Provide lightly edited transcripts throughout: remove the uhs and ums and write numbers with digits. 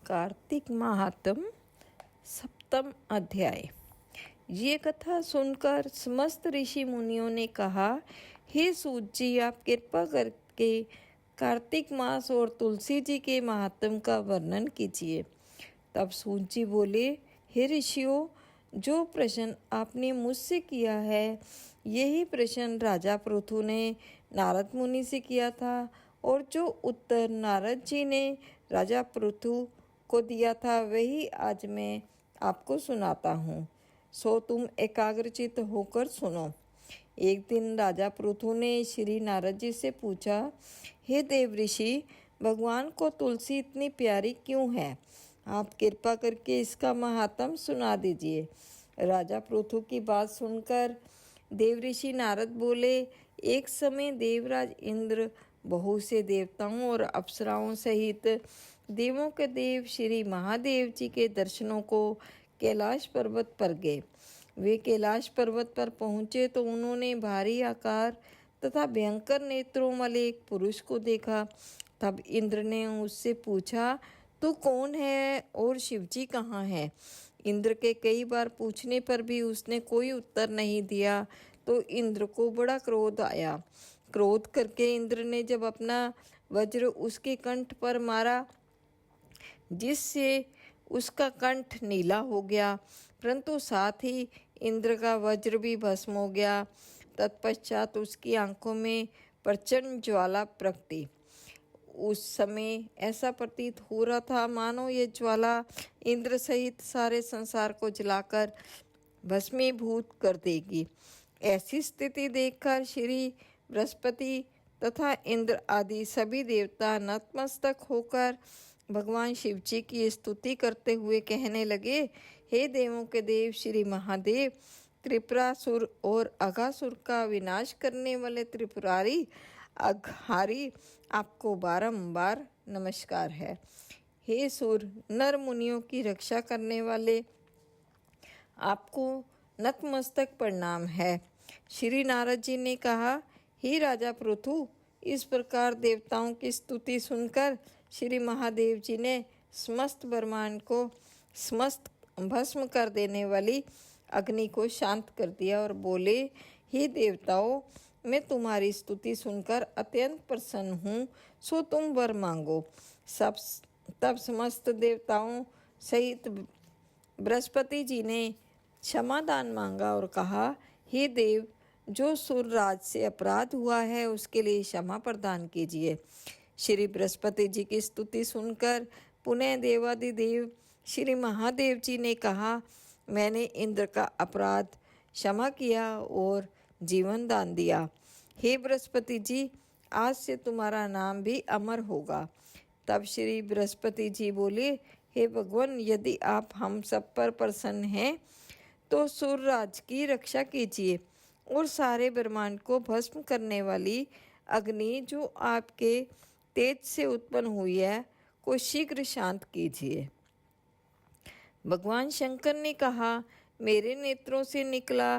कार्तिक महात्म सप्तम अध्याय। ये कथा सुनकर समस्त ऋषि मुनियों ने कहा, हे सूत जी, आप कृपा करके कार्तिक मास और तुलसी जी के महात्म का वर्णन कीजिए। तब सूत जी बोले, हे ऋषियों, जो प्रश्न आपने मुझसे किया है यही प्रश्न राजा पृथु ने नारद मुनि से किया था, और जो उत्तर नारद जी ने राजा पृथु को दिया था वही आज मैं आपको सुनाता हूँ। सो तुम एकाग्रचित होकर सुनो। एक दिन राजा पृथु ने श्री नारद जी से पूछा, हे देव ऋषि, भगवान को तुलसी इतनी प्यारी क्यों है? आप कृपा करके इसका महात्म सुना दीजिए। राजा पृथु की बात सुनकर देव ऋषि नारद बोले, एक समय देवराज इंद्र बहुत से देवताओं और अप्सराओं सहित देवों के देव श्री महादेव जी के दर्शनों को कैलाश पर्वत पर गए। वे कैलाश पर्वत पर पहुँचे तो उन्होंने भारी आकार तथा भयंकर नेत्रों वाले एक पुरुष को देखा। तब इंद्र ने उससे पूछा, तू कौन है और शिवजी कहाँ है? इंद्र के कई बार पूछने पर भी उसने कोई उत्तर नहीं दिया तो इंद्र को बड़ा क्रोध आया। क्रोध करके इंद्र ने जब अपना वज्र उसके कंठ पर मारा, जिससे उसका कंठ नीला हो गया, परंतु साथ ही इंद्र का वज्र भी भस्म हो गया। तत्पश्चात उसकी आंखों में प्रचंड ज्वाला प्रकटी। उस समय ऐसा प्रतीत हो रहा था मानो ये ज्वाला इंद्र सहित सारे संसार को जलाकर भस्मीभूत कर देगी। ऐसी स्थिति देखकर श्री बृहस्पति तथा इंद्र आदि सभी देवता नतमस्तक होकर भगवान शिव जी की स्तुति करते हुए कहने लगे, हे देवों के देव श्री महादेव, त्रिपुरासुर और अघासुर का विनाश करने वाले त्रिपुरारी अघहारी, आपको बारंबार नमस्कार है। हे सुर नर मुनियों की रक्षा करने वाले, आपको नतमस्तक प्रणाम है। श्री नारद जी ने कहा, हे राजा पृथु, इस प्रकार देवताओं की स्तुति सुनकर श्री महादेव जी ने समस्त ब्रह्मांड को समस्त भस्म कर देने वाली अग्नि को शांत कर दिया और बोले, हे देवताओं, मैं तुम्हारी स्तुति सुनकर अत्यंत प्रसन्न हूँ, सो तुम वर मांगो। तब समस्त देवताओं सहित बृहस्पति जी ने क्षमादान मांगा और कहा, हे देव, जो सुरराज से अपराध हुआ है उसके लिए क्षमा प्रदान कीजिए। श्री बृहस्पति जी की स्तुति सुनकर पुनः देवादिदेव श्री महादेव जी ने कहा, मैंने इंद्र का अपराध क्षमा किया और जीवन दान दिया। हे बृहस्पति जी, आज से तुम्हारा नाम भी अमर होगा। तब श्री बृहस्पति जी बोले, हे भगवान, यदि आप हम सब पर प्रसन्न हैं तो सूर्यराज की रक्षा कीजिए और सारे ब्रह्मांड को भस्म करने वाली अग्नि जो आपके तेज से उत्पन्न हुई है को शीघ्र शांत कीजिए। भगवान शंकर ने कहा, मेरे नेत्रों से निकला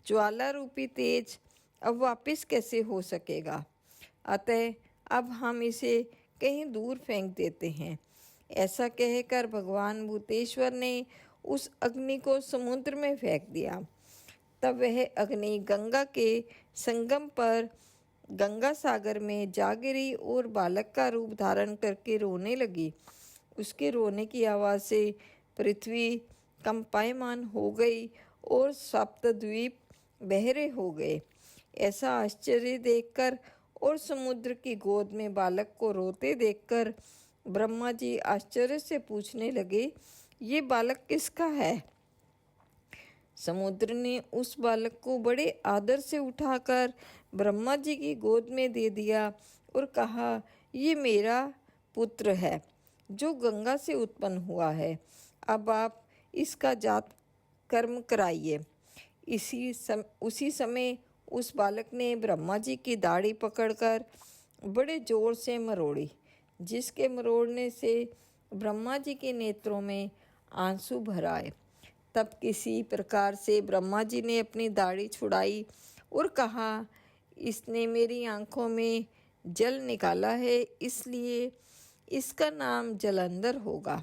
ज्वाला रूपी तेज अब वापस कैसे हो सकेगा? अतः अब हम इसे कहीं दूर फेंक देते हैं। ऐसा कहकर भगवान भूतेश्वर ने उस अग्नि को समुद्र में फेंक दिया। तब वह अग्नि गंगा के संगम पर गंगा सागर में जा गिरी और बालक का रूप धारण करके रोने लगी। उसके रोने की आवाज़ से पृथ्वी कंपायमान हो गई और सप्तद्वीप बहरे हो गए। ऐसा आश्चर्य देखकर और समुद्र की गोद में बालक को रोते देखकर ब्रह्मा जी आश्चर्य से पूछने लगे, ये बालक किसका है? समुद्र ने उस बालक को बड़े आदर से उठाकर ब्रह्मा जी की गोद में दे दिया और कहा, ये मेरा पुत्र है जो गंगा से उत्पन्न हुआ है। अब आप इसका जात कर्म कराइए। उसी समय उस बालक ने ब्रह्मा जी की दाढ़ी पकड़कर बड़े जोर से मरोड़ी, जिसके मरोड़ने से ब्रह्मा जी के नेत्रों में आंसू भर आए। तब किसी प्रकार से ब्रह्मा जी ने अपनी दाढ़ी छुड़ाई और कहा, इसने मेरी आंखों में जल निकाला है, इसलिए इसका नाम जलंधर होगा।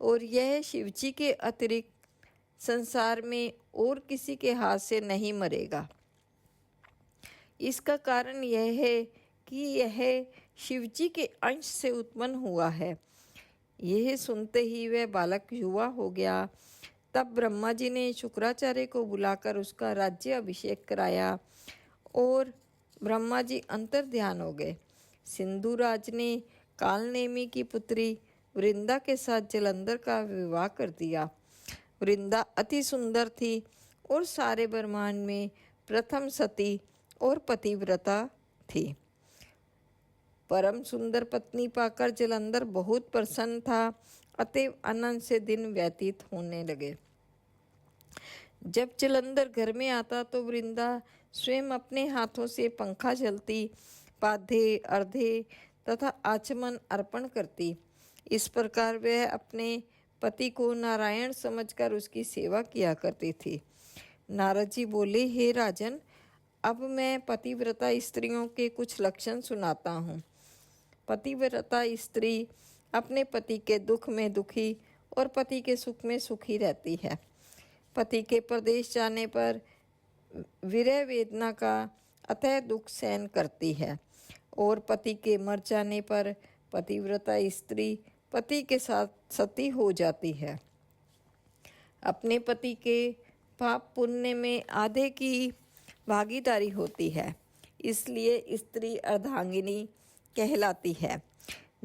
और यह शिवजी के अतिरिक्त संसार में और किसी के हाथ से नहीं मरेगा। इसका कारण यह है कि यह शिवजी के अंश से उत्पन्न हुआ है। यह सुनते ही वह बालक युवा हो गया। तब ब्रह्मा जी ने शुक्राचार्य को बुलाकर उसका राज्य अभिषेक कराया और ब्रह्मा जी अंतर ध्यान हो गए। सिंधुराज ने कालनेमी की पुत्री वृंदा के साथ जलंधर का विवाह कर दिया। वृंदा अति सुंदर थी और सारे ब्रह्मांड में प्रथम सती और पतिव्रता थी। परम सुंदर पत्नी पाकर जलंधर बहुत प्रसन्न था, अतएव आनंद से दिन व्यतीत होने लगे। जब जलंधर घर में आता तो वृंदा स्वयं अपने हाथों से पंखा झलती, पाधे अर्धे तथा आचमन अर्पण करती। इस प्रकार वह अपने पति को नारायण समझकर उसकी सेवा किया करती थी। नारद जी बोले, हे राजन, अब मैं पतिव्रता स्त्रियों के कुछ लक्षण सुनाता हूँ। पतिव्रता स्त्री अपने पति के दुख में दुखी और पति के सुख में सुखी रहती है। पति के प्रदेश जाने पर विरह वेदना का अतः दुख सहन करती है और पति के मर जाने पर पतिव्रता स्त्री पति के साथ सती हो जाती है। अपने पति के पाप पुण्य में आधे की भागीदारी होती है, इसलिए स्त्री अर्धांगिनी कहलाती है।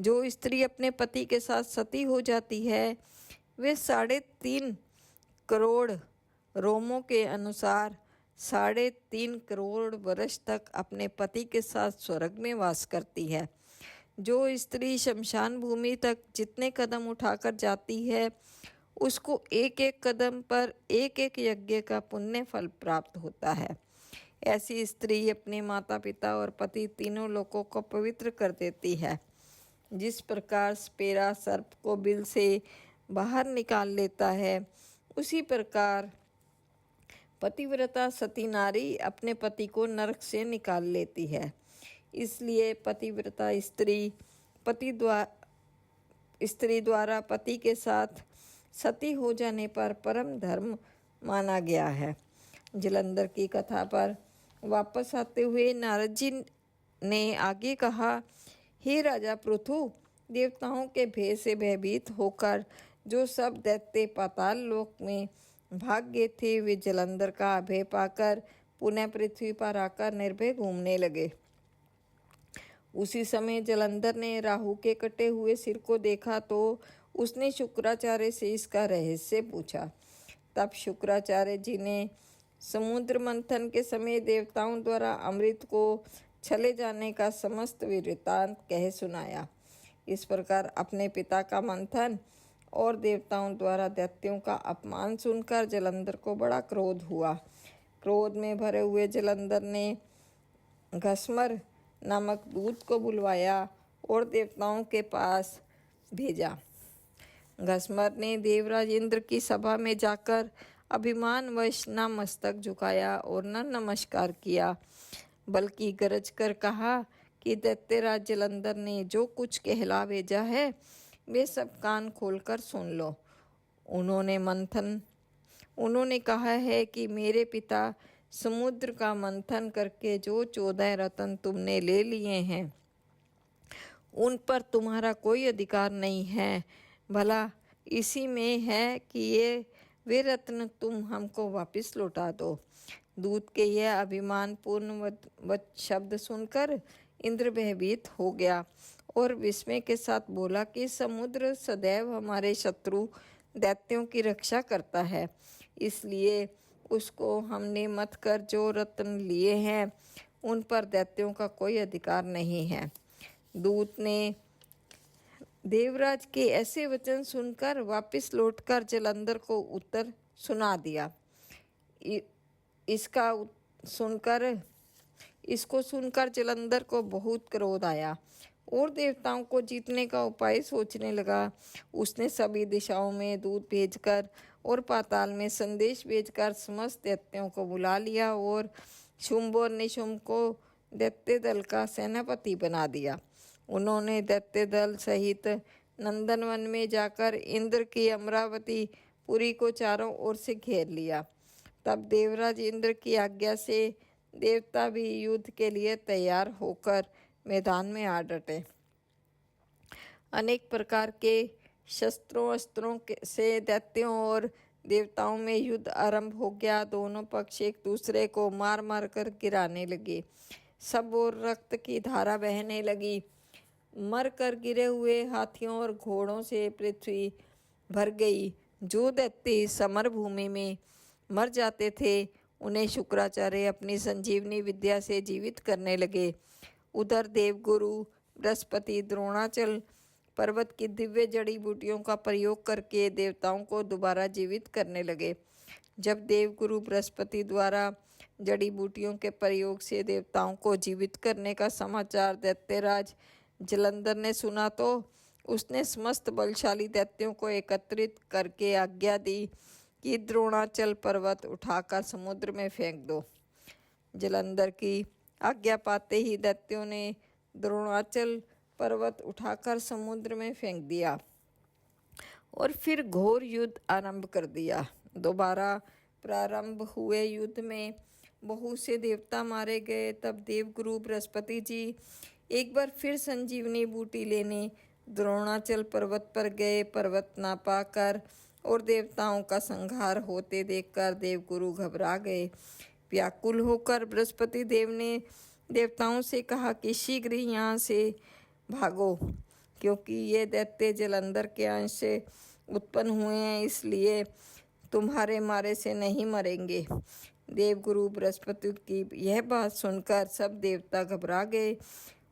जो स्त्री अपने पति के साथ सती हो जाती है वे 3.5 करोड़ रोमों के अनुसार 3.5 करोड़ वर्ष तक अपने पति के साथ स्वर्ग में वास करती है। जो स्त्री शमशान भूमि तक जितने कदम उठाकर जाती है उसको एक एक कदम पर एक एक यज्ञ का पुण्य फल प्राप्त होता है। ऐसी स्त्री अपने माता पिता और पति तीनों लोगों को पवित्र कर देती है। जिस प्रकार स्पेरा सर्प को बिल से बाहर निकाल लेता है, उसी प्रकार पतिव्रता सती नारी अपने पति को नरक से निकाल लेती है। इसलिए पतिव्रता स्त्री द्वारा पति के साथ सती हो जाने पर परम धर्म माना गया है। जलंधर की कथा पर वापस आते हुए नारद जी ने आगे कहा, हे राजा पृथु, देवताओं के भय से भयभीत होकर जो सब दैत्य पाताल लोक में भाग गए थे वे जलंधर का अभय पाकर पुनः पृथ्वी पर आकर निर्भय घूमने लगे। उसी समय जलंधर ने राहु के कटे हुए सिर को देखा तो उसने शुक्राचार्य से इसका रहस्य पूछा। तब शुक्राचार्य जी ने समुद्र मंथन के समय देवताओं द्वारा अमृत को छले जाने का समस्त वृत्तांत कह सुनाया। इस प्रकार अपने पिता का मंथन और देवताओं द्वारा दैत्यों का अपमान सुनकर जलंधर को बड़ा क्रोध हुआ। क्रोध में भरे हुए जलंधर ने घस्मर नामक दूत को बुलवाया और देवताओं के पास भेजा। घस्मर ने देवराज इंद्र की सभा में जाकर अभिमानवश न मस्तक झुकाया और न नमस्कार किया, बल्कि गरज कर कहा कि दैत्यराज जलंधर ने जो कुछ कहला भेजा है वे सब कान खोलकर सुन लो। उन्होंने कहा है कि मेरे पिता समुद्र का मंथन करके जो 14 रत्न तुमने ले लिए हैं उन पर तुम्हारा कोई अधिकार नहीं है। भला इसी में है कि वे रत्न तुम हमको वापस लौटा दो। दूत के यह अभिमानपूर्ण शब्द सुनकर इंद्र भयभीत हो गया और विस्मय के साथ बोला कि समुद्र सदैव हमारे शत्रु दैत्यों की रक्षा करता है, इसलिए उसको हमने मत कर जो रत्न लिए हैं उन पर दैत्यों का कोई अधिकार नहीं है। दूत ने देवराज के ऐसे वचन सुनकर वापस लौटकर जलंधर को उत्तर सुना दिया। इसको सुनकर जलंधर को बहुत क्रोध आया और देवताओं को जीतने का उपाय सोचने लगा। उसने सभी दिशाओं में दूत भेजकर और पाताल में संदेश भेजकर समस्त दैत्यों को बुला लिया और शुंभ और निशुंभ को दैत्य दल का सेनापति बना दिया। उन्होंने दैत्य दल सहित नंदनवन में जाकर इंद्र की अमरावती पुरी को चारों ओर से घेर लिया। तब देवराज इंद्र की आज्ञा से देवता भी युद्ध के लिए तैयार होकर मैदान में आ डटे। अनेक प्रकार के शस्त्रों अस्त्रों से दैत्यों और देवताओं में युद्ध आरंभ हो गया। दोनों पक्ष एक दूसरे को मार मार कर गिराने लगे। सब और रक्त की धारा बहने लगी। मर कर गिरे हुए हाथियों और घोड़ों से पृथ्वी भर गई। जो दैत्य समर भूमि में मर जाते थे उन्हें शुक्राचार्य अपनी संजीवनी विद्या से जीवित करने लगे। उधर देवगुरु बृहस्पति द्रोणाचल पर्वत की दिव्य जड़ी बूटियों का प्रयोग करके देवताओं को दोबारा जीवित करने लगे। जब देवगुरु बृहस्पति द्वारा जड़ी बूटियों के प्रयोग से देवताओं को जीवित करने का समाचार दैत्यराज जलंधर ने सुना तो उसने समस्त बलशाली दैत्यों को एकत्रित करके आज्ञा दी कि द्रोणाचल पर्वत उठाकर समुद्र में फेंक दो। जलंधर की आज्ञा पाते ही दैत्यों ने द्रोणाचल पर्वत उठाकर समुद्र में फेंक दिया और फिर घोर युद्ध आरंभ कर दिया। दोबारा प्रारंभ हुए युद्ध में बहुत से देवता मारे गए। तब देवगुरु बृहस्पति जी एक बार फिर संजीवनी बूटी लेने द्रोणाचल पर्वत पर गए। पर्वत ना पाकर और देवताओं का संहार होते देखकर देवगुरु घबरा गए। व्याकुल होकर बृहस्पति देव ने देवताओं से कहा कि शीघ्र ही यहाँ से भागो, क्योंकि ये दैत्य जलंधर के अंश से उत्पन्न हुए हैं, इसलिए तुम्हारे मारे से नहीं मरेंगे। देवगुरु बृहस्पति की यह बात सुनकर सब देवता घबरा गए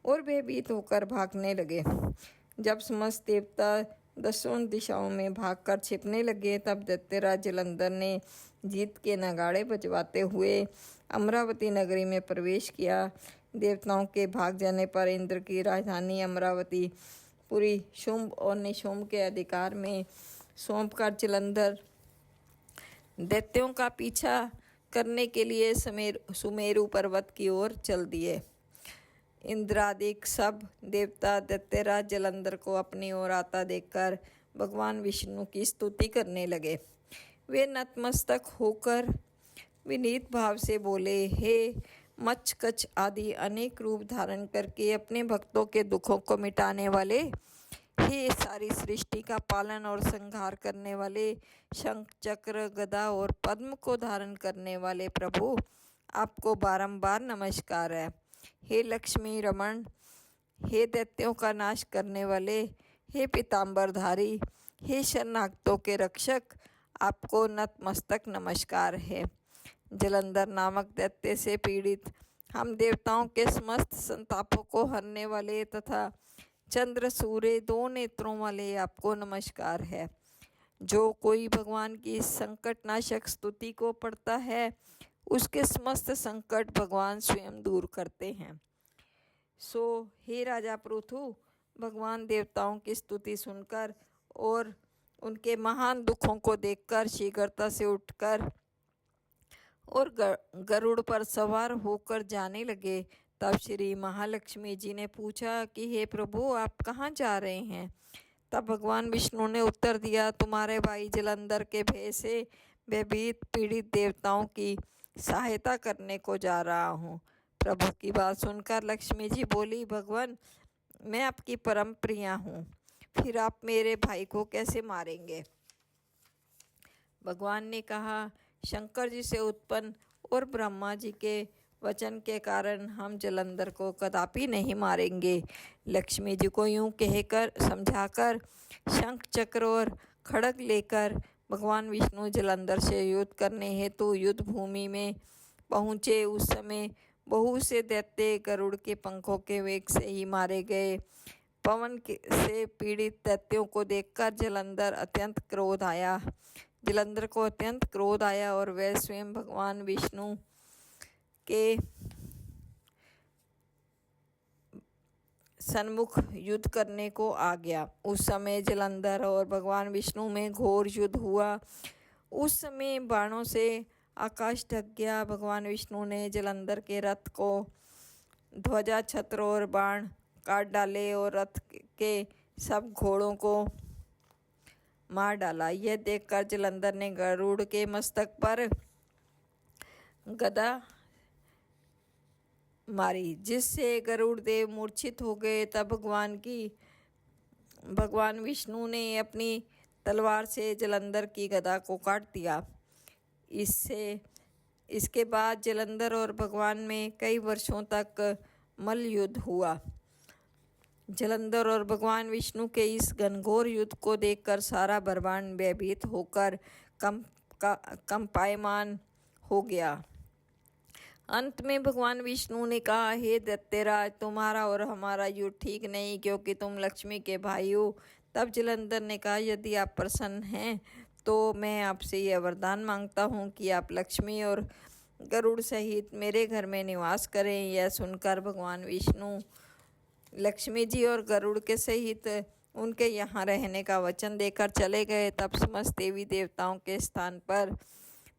और भयभीत होकर भागने लगे। जब समस्त देवता दसों दिशाओं में भागकर छिपने लगे, तब दैत्यराज जलंधर ने जीत के नगाड़े बजवाते हुए अमरावती नगरी में प्रवेश किया। देवताओं के भाग जाने पर इंद्र की राजधानी अमरावती पुरी शुंभ और निशुंभ के अधिकार में सौंपकर जलंधर दैत्यों का पीछा करने के लिए सुमेरु पर्वत की ओर चल दिए। इंद्रादिक सब देवता दैत्यराज जलंधर को अपनी ओर आता देखकर भगवान विष्णु की स्तुति करने लगे। वे नतमस्तक होकर विनीत भाव से बोले, हे मच्छ आदि अनेक रूप धारण करके अपने भक्तों के दुखों को मिटाने वाले, हे सारी सृष्टि का पालन और संहार करने वाले, शंख चक्र गदा और पद्म को धारण करने वाले प्रभु, आपको बारंबार नमस्कार है। हे लक्ष्मी रमण, हे दैत्यों का नाश करने वाले, हे पीताम्बरधारी, हे शरणागतों के रक्षक, आपको नतमस्तक नमस्कार है। जलंधर नामक दैत्य से पीड़ित हम देवताओं के समस्त संतापों को हरने वाले तथा चंद्र सूर्य दो नेत्रों वाले आपको नमस्कार है। जो कोई भगवान की संकटनाशक स्तुति को पढ़ता है उसके समस्त संकट भगवान स्वयं दूर करते हैं। सो हे राजा पृथु, भगवान देवताओं की स्तुति सुनकर और उनके महान दुखों को देखकर शीघ्रता से उठकर और गरुड़ पर सवार होकर जाने लगे। तब श्री महालक्ष्मी जी ने पूछा कि हे प्रभु, आप कहाँ जा रहे हैं? तब भगवान विष्णु ने उत्तर दिया, तुम्हारे भाई जलंधर के भय से भयभीत पीड़ित देवताओं की सहायता करने को जा रहा हूँ। प्रभु की बात सुनकर लक्ष्मी जी बोली, भगवान, मैं आपकी परम प्रिया हूँ, फिर आप मेरे भाई को कैसे मारेंगे? भगवान ने कहा, शंकर जी से उत्पन्न और ब्रह्मा जी के वचन के कारण हम जलंधर को कदापि नहीं मारेंगे। लक्ष्मी जी को यूं कहकर समझाकर शंख चक्र और खड्ग लेकर भगवान विष्णु जलंधर से युद्ध करने हेतु युद्ध भूमि में पहुँचे। उस समय बहुत से दैत्य गरुड़ के पंखों के वेग से ही मारे गए। पवन से पीड़ित दैत्यों को देखकर जलंधर को अत्यंत क्रोध आया और वह स्वयं भगवान विष्णु के सन्मुख युद्ध करने को आ गया। उस समय जलंधर और भगवान विष्णु में घोर युद्ध हुआ। उस समय बाणों से आकाश ढक गया। भगवान विष्णु ने जलंधर के रथ को ध्वजा छत्र और बाण काट डाले और रथ के सब घोड़ों को मार डाला। यह देखकर जलंधर ने गरुड़ के मस्तक पर गदा मारी, जिससे गरुड़ देव मूर्छित हो गए। तब भगवान विष्णु ने अपनी तलवार से जलंधर की गदा को काट दिया। इसके बाद जलंधर और भगवान में कई वर्षों तक मल्ल युद्ध हुआ। जलंधर और भगवान विष्णु के इस घनघोर युद्ध को देखकर सारा ब्रह्मांड भयभीत होकर कंपायमान हो गया। अंत में भगवान विष्णु ने कहा, हे दैत्यराज, तुम्हारा और हमारा युद्ध ठीक नहीं, क्योंकि तुम लक्ष्मी के भाई हो। तब जलंधर ने कहा, यदि आप प्रसन्न हैं तो मैं आपसे यह वरदान मांगता हूँ कि आप लक्ष्मी और गरुड़ सहित मेरे घर में निवास करें। यह सुनकर भगवान विष्णु लक्ष्मी जी और गरुड़ के सहित उनके यहाँ रहने का वचन देकर चले गए। तब समस्त देवी देवताओं के स्थान पर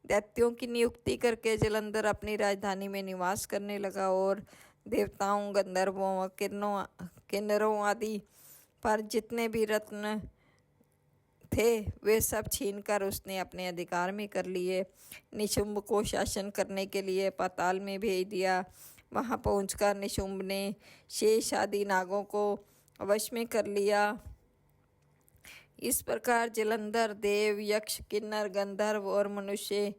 दैत्यों की नियुक्ति करके जलंधर अपनी राजधानी में निवास करने लगा और देवताओं, गंधर्वों, किन्नरों आदि पर जितने भी रत्न थे वे सब छीनकर उसने अपने अधिकार में कर लिए। निशुंभ को शासन करने के लिए पाताल में भेज दिया। वहां पहुंचकर निशुंभ ने शेष आदि नागों को वश में कर लिया। इस प्रकार जलंधर देव, यक्ष, किन्नर, गंधर्व और मनुष्य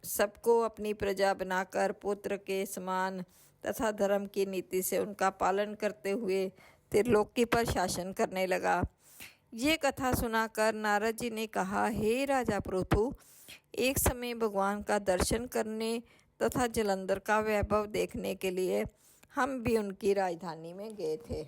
सबको अपनी प्रजा बनाकर पुत्र के समान तथा धर्म की नीति से उनका पालन करते हुए त्रिलोकी पर शासन करने लगा। ये कथा सुनाकर नारद जी ने कहा, हे राजा पृथु, एक समय भगवान का दर्शन करने तथा जलंधर का वैभव देखने के लिए हम भी उनकी राजधानी में गए थे।